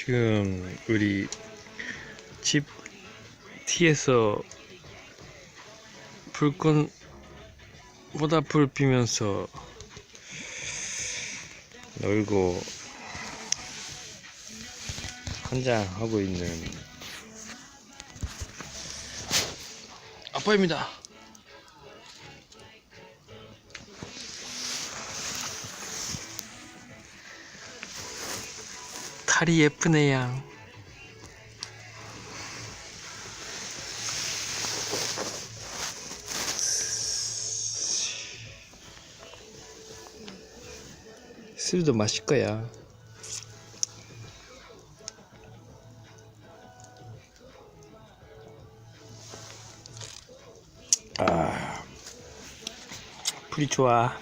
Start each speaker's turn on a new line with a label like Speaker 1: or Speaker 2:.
Speaker 1: 지금 우리 집 뒤에서 모닥불 피면서 놀고 한잔 하고 있는 아빠입니다. 달이 예쁘네요. 술도 마실 거야. 풀이 좋아.